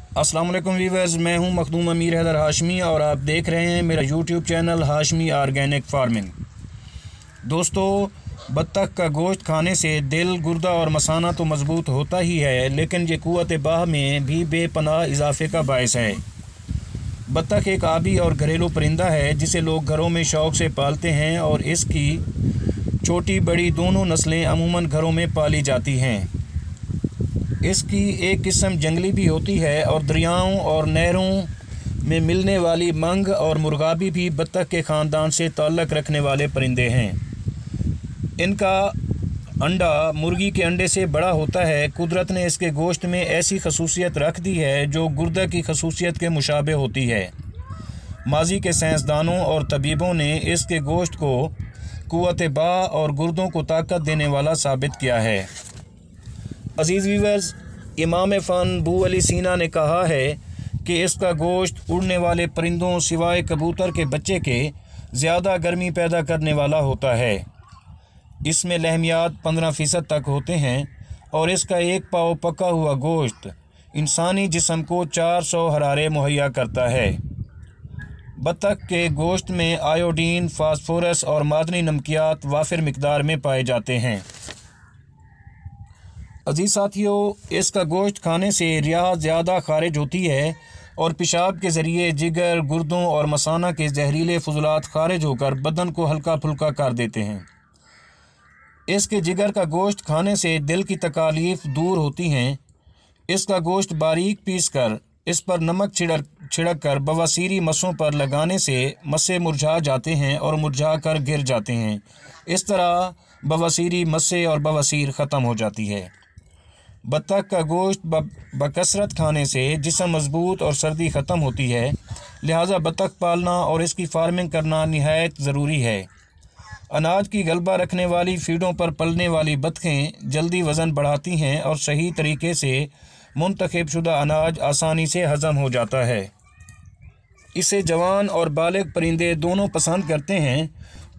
अस्सलाम वालेकुम वीवर्स, मैं हूं मखदूम अमीर हैदर हाशमी और आप देख रहे हैं मेरा YouTube channel Hashmi organic farming. दोस्तों, बत्तख का गोश्त खाने से दिल, गुर्दा और मसाना तो मजबूत होता ही है, लेकिन ये क़ुव्वत बाह में भी बेपनाह इजाफे का बायस है। बत्तख एक आबी और घरेलू परिंदा है जिसे लोग घरों में शौक़ से पालते हैं और इसकी छोटी बड़ी दोनों नस्लें अमूमन घरों में पाली जाती हैं। इसकी एक किस्म जंगली भी होती है और दरियाओं और नहरों में मिलने वाली मंग और मुर्गाबी भी बत्तख के ख़ानदान से ताल्लुक़ रखने वाले परिंदे हैं। इनका अंडा मुर्गी के अंडे से बड़ा होता है। कुदरत ने इसके गोश्त में ऐसी खसूसियत रख दी है जो गुर्दा की खसूसियत के मुशाबे होती है। माजी के साइंसदानों और तबीबों ने इसके गोश्त को क़ुव्वत बाह और गुर्दों को ताकत देने वाला साबित किया है। अज़ीज़ व्यूअर्स, इमाम फ़न बू अली सीना ने कहा है कि इसका गोश्त उड़ने वाले परिंदों सिवाय कबूतर के बच्चे के ज़्यादा गर्मी पैदा करने वाला होता है। इसमें लहमियात 15% तक होते हैं और इसका एक पाव पका हुआ गोश्त इंसानी जिस्म को 400 हरारे मुहैया करता है। बत्तख के गोश्त में आयोडीन, फास्फोरस और मादनी नमकियात वाफिर मिकदार में पाए जाते हैं। अजीज़ साथियों, इसका गोश्त खाने से रिया ज़्यादा खारिज होती है और पेशाब के ज़रिए जिगर, गुर्दों और मसाना के जहरीले फजलात खारिज होकर बदन को हल्का फुल्का कर देते हैं। इसके जिगर का गोश्त खाने से दिल की तकालीफ दूर होती हैं। इसका गोश्त बारीक पीस कर इस पर नमक छिड़क कर बवासीरी मस्सों पर लगाने से मस्से मुरझा जाते हैं और मुरझा कर गिर जाते हैं। इस तरह बवासीरी, मस्से और बवासीर ख़त्म हो जाती है। बत्तख का गोश्त बकसरत खाने से जिस्म मजबूत और सर्दी ख़त्म होती है। लिहाजा बत्तख पालना और इसकी फार्मिंग करना निहायत ज़रूरी है। अनाज की गलबा रखने वाली फीडों पर पलने वाली बत्खें जल्दी वज़न बढ़ाती हैं और सही तरीके से मुंतखब शुदा अनाज आसानी से हज़म हो जाता है। इसे जवान और बालिग परिंदे दोनों पसंद करते हैं।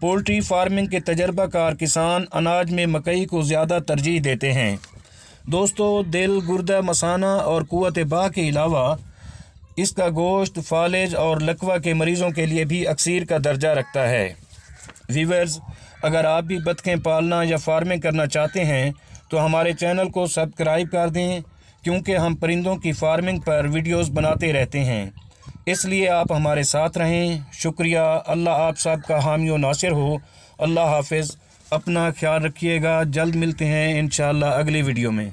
पोल्ट्री फार्मिंग के तजर्बाकार किसान अनाज में मकई को ज़्यादा तरजीह देते हैं। दोस्तों, दिल, गुर्दा, मसाना और क़ुव्वत बाह के अलावा इसका गोश्त फालिज और लकवा के मरीज़ों के लिए भी अक्सीर का दर्जा रखता है। व्यूअर्स, अगर आप भी बत्खें पालना या फार्मिंग करना चाहते हैं तो हमारे चैनल को सब्सक्राइब कर दें, क्योंकि हम परिंदों की फार्मिंग पर वीडियोस बनाते रहते हैं। इसलिए आप हमारे साथ रहें। शुक्रिया। अल्लाह आप सब का हामी व नासिर हो। अल्लाह हाफिज़। अपना ख्याल रखिएगा। जल्द मिलते हैं इंशाअल्लाह अगली वीडियो में।